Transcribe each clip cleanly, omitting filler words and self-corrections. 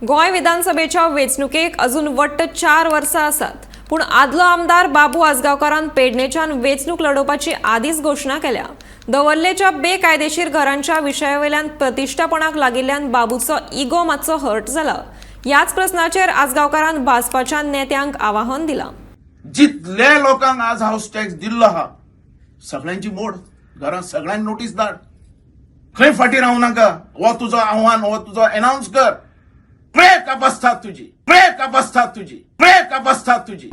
गोंय विधानसभेच्या वेंचणुकेक अजून वट्ट 4 वर्सां आसात, पूण आदलो आमदार बाबू आजगांवकारान पेडणेच्यान वेंचणूक लडोवपाची आदींच घोशणा केल्या। दवर्लेच्या बेकायदेशीर घरांच्या विशयावयल्यान प्रतिश्ठापणाक लागिल्ल्यान बाबूचो इगो मातसो हर्ट जाला। ह्याच प्रस्नाचेर आजगांवकारान भाजपाच्या नेत्यांक आवाहन दिलां। जितले लोकांक आज हाऊस टॅक्स दिल्लो आहा सगळ्यांची मोड घरांत सगळ्यांक नोटीस धाड, खंय फाटी रावू नाका। हो तुजो आव्हान, हो तुजो अनाउन्स कर। ब्रेक अवस्था तुझी, ब्रेक अवस्था तुझी, ब्रेक अवस्था तुझी।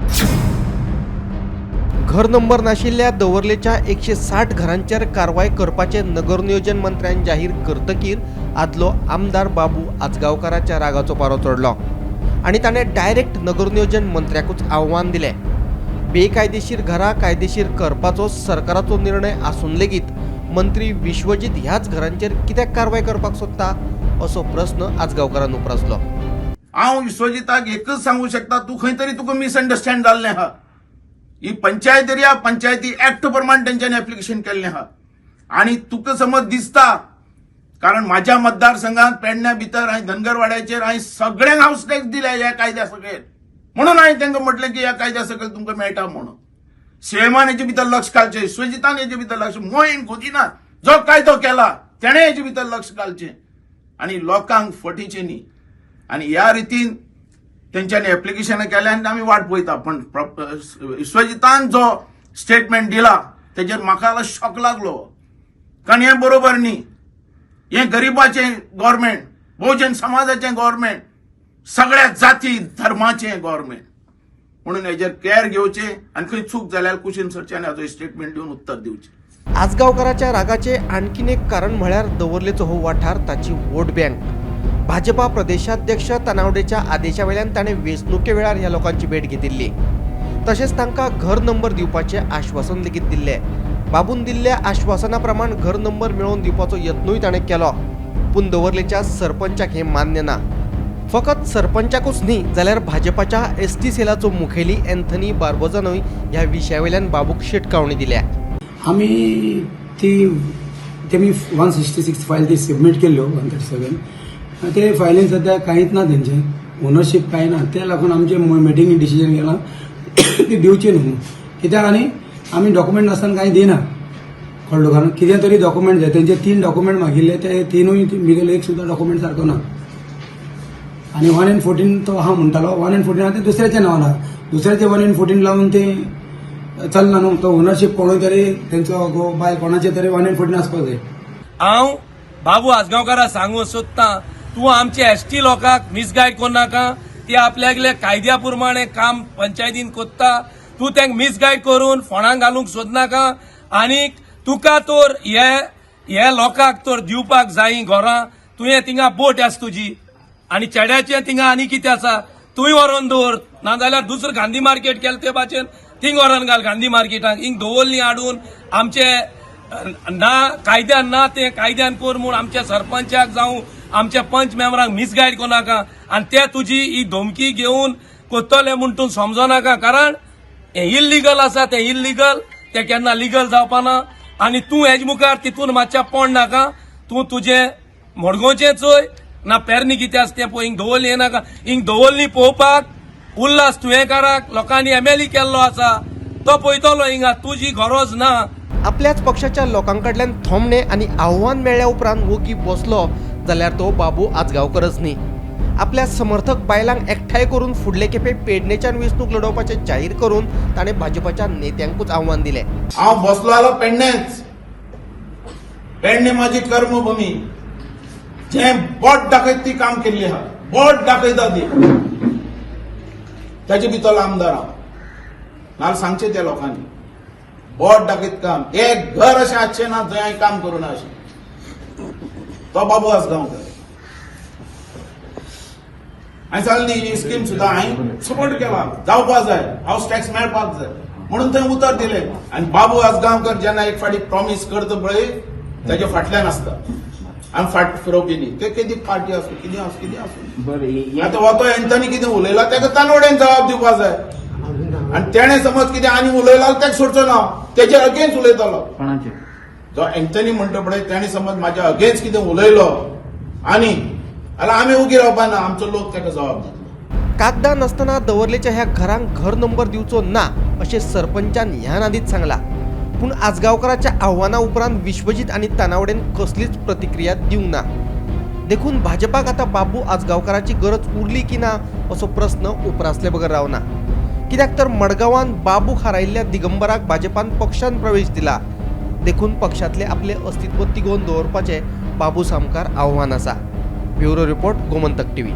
घर नंबर नाशिल्ल्या दवर्लेच्या 160 घरांचेर कारवाय करपाचे नगर नियोजन मंत्र्यान जाहीर करतकीर आदलो आमदार बाबू आजगांवकाराच्या रागाचो पारो चढलो आणि ताणें डायरेक्ट नगर नियोजन मंत्र्याकूच आव्हान दिलें। बेकायदेशीर घरां कायदेशीर करपाचो सरकाराचो निर्णय आसून लेगीत मंत्री विश्वजीत ह्याच घरांचेर कित्याक कारवाय करपाक सोदता असो प्रस्न आजगांवकारान उपरासलो। हांव विश्वजिताक एकच सांगू शकता, तू खंय तरी तुका मिसअंडरस्टँड जाल्लें आहा। ही पंचायत एरिया पंचायती ऍक्ट प्रमाण तेंच्यांनी ऍप्लिकेशन केल्लें आहा आणि तुका समज दिसता, कारण माझ्या मतदारसंघात पेडण्या भितर हांवें धनगरवाड्याचेर हांवें सगळ्यांक हाऊस टॅक्स दिल्या ह्या कायद्या सकयल, म्हणून हांवें तांकां म्हटलें की ह्या कायद्या सकयल तुमकां मेळटा म्हणून। सीएमान हेचे भितर लक्ष घालचें, विश्वजितान हेचे भितर लक्ष, मोहीन खोतीनाथ जो कायदो केला तेणें हेचे भितर लक्ष घालचें आणि लोकांक फटीचें न्ही। आणि ह्या रितीन तेंच्यांनी ऍप्लिकेशन केल्या आनी आमी वाट पळयता, पण विश्वजितान जो स्टेटमेंट दिला तेजेर म्हाका शॉक लागलो, कारण हें बरोबर न्ही। हें गरीबाचें गव्हर्नमेंट, बहुजन समाजाचें गव्हर्नमेंट, सगळ्या जाती धर्माचें गव्हर्नमेंट, म्हणून हेजेर केअर घेवचें आनी खंय चूक जाल्यार कुशीन सरच्यांनी हाजो स्टेटमेंट दिवन उत्तर दिवचें। आजगांवकाराच्या रागाचे आणखीन एक कारण म्हळ्यार दवर्लेचो हो वाठार ताची वोट बँक। भाजपा प्रदेशाध्यक्ष तनावडेच्या आदेशा वयल्यान ताणें वेंचणुके वेळार ह्या लोकांची भेट घेतिल्ली, तशेंच तांकां घर नंबर दिवपाचें आश्वासन लेगीत दिल्लें। बाबून दिल्ल्या आश्वासना प्रमाण घर नंबर मेळोवन दिवपाचो यत्नूय ताणें केलो, पूण दवर्लेच्या सरपंचाक हें मान्य ना। फकत सरपंचाकूच न्ही जाल्यार भाजपाच्या एसटी सेलाचो मुखेली एंथनी बार्बोजानूय ह्या विशया वयल्यान बाबूक शिटकावणी दिल्या। आम्ही मी 166 फायल ती सबमिट केल्ल्यो 137 ते फायलीन सध्या कांयच ना, तेंचे ओनरशीप कांय ना, ते लागून आमचे मिटींग डिसिजन केलां ती दिवची न्हू। कित्याक आनी आमी डॉक्युमेंट नासतना कांय दिना, कळ्ळो, कारण कितें तरी डॉक्युमेंट जाय। तेंचे 3 डॉक्युमेंट मागिल्ले, ते 3ूय भितर एक सुद्दां डॉक्युमेंट सारको ना। आणि 1/14 तो हा म्हणटालो 1/14 ते दुसऱ्याचे नांव ना, दुसऱ्याचे 1/14 लावून ते चलना न्हू। तो ओनरशीप कोणूय तरी तेंचो बाय कोणाचे तरी 1/14 आसपाक जाय। हांव बाबू आजगांवकाराक सांगूं सोदतां, तूं आमच्या एसटी लोकांक मिसगायड करूं नाका। ती आपल्यागले कायद्या प्रमाणे काम पंचायतीन कोत्ता, तूं तांकां मिसगायड करून फोंडांक घालूंक सोदनाका। आनीक तुका तर हे लोकांक तर दिवपाक जायी घरां, तुवें थिंगा बोट आसा तुजी आनी चेड्याचें थिंगा आनी कितें आसा तुंय व्हरोन दवर, नाजाल्यार दुसरें गांधी मार्केट केलें ते भाशेन थिंग व्हरोन घाल गांधी मार्केटाक। हिंग दवरलीं हाडून आमचे ना कायद्यान ना ते कायद्यान कर म्हूण आमच्या सरपंचाक जावं आमच्या पंच मेंबरांक मिसगायड करूं नाका। आनी ते तुजी ही धमकी घेवन कोत्तले म्हूण तूं समजो नाका, कारण हें इल्लीगल आसा, तें इल्लीगल, तें केन्ना लिगल जावपाना। आनी तूं हेज मुखार तितून मातशें पड नाका, तूं तुजें मडगांवचें चोय ना पेरनी कितें आसा तें पळय। हिंग दवरली हें नाका, हिंग दवरली पळोवपाक उल्हास तुवेकाराक लोकांनी एमएलए केल्लो आसा, तो पळयतलो हिंगा, तुजी गरज ना। आपल्याच पक्षाच्या लोकांकडल्यान थोमणे आणि आव्हान मेळ्ळ्या उपरांत वगी बसलो जाल्यार तो बाबू आजगांवकारच न्ही। आपल्या समर्थक बायलांक एकठांय करून फुडले खेपे पेडणेच्यान वेंचणूक लडोवपाचें जाहीर करून ताणें भाजपाच्या नेत्यांकूच आव्हान दिलें। हांव बसलो आलो पेडणेच, पेडणे माझी कर्मभूमी, जे बोट दाखयती काम केल्ली आहा, बोट दाखयता ती ताचे भितर आमदार हांव, नाल्यार सांगचें त्या लोकांनी बोट दाखयत काम। एक घर अशें आसचें ना जंय हांवें काम करूं ना अशें, तो बाबू आजगांवकर। हांवें सांगली ही स्कीम सुद्दां हांवें सपोर्ट केला, जावपाक जाय, हाऊस टॅक्स मेळपाक जाय म्हणून थंय उतर दिलें। आनी बाबू आजगांवकर जेन्ना एक फावटी प्रॉमिस करता पळय ताच्या फाटल्यान आसता, आमी फाट फिरोवपी न्ही। ते कितें पार्टी आसूं कितें आसूं कितें आसूं, आतां हो तो एंथनी कितें उलयला ताका तानवडेन जबाब दिवपाक जाय, आनी तेणें समज कितें आनी उलयला ताका सोडचो ना, तेजेर अगेन्स्ट उलयतलो। जो एंथनी म्हणटा पळय तेणें समज म्हाज्या अगेन्स्ट कितें उलयलो आनी आला आम्ही उगी रावपा ना आमचो लोक ताका जबाब दितलो. कागदा नसताना दवरलेच्या ह्या घरांक घर नंबर दिवचो ना अशें सरपंचान ह्या नादीत सांगला. पूण आजगावकाराच्या आव्हाना उपरांत विश्वजीत आनी तानावडेन कसलीच प्रतिक्रिया दिवंक ना. देखून भाजपाक आता बाबू आजगावकाराची गरज उरली की ना असो प्रश्न उपरासले बगर रावना. कित्याक तर मडगांवान बाबूक हारायिल्ल्या दिगंबराक भाजपान पक्षान प्रवेश दिला. देखून पक्षातले आपले अस्तित्व तिगोवन दवरपाचे बाबू सामकार आव्हान आसा. Bureau report Gomantak TV.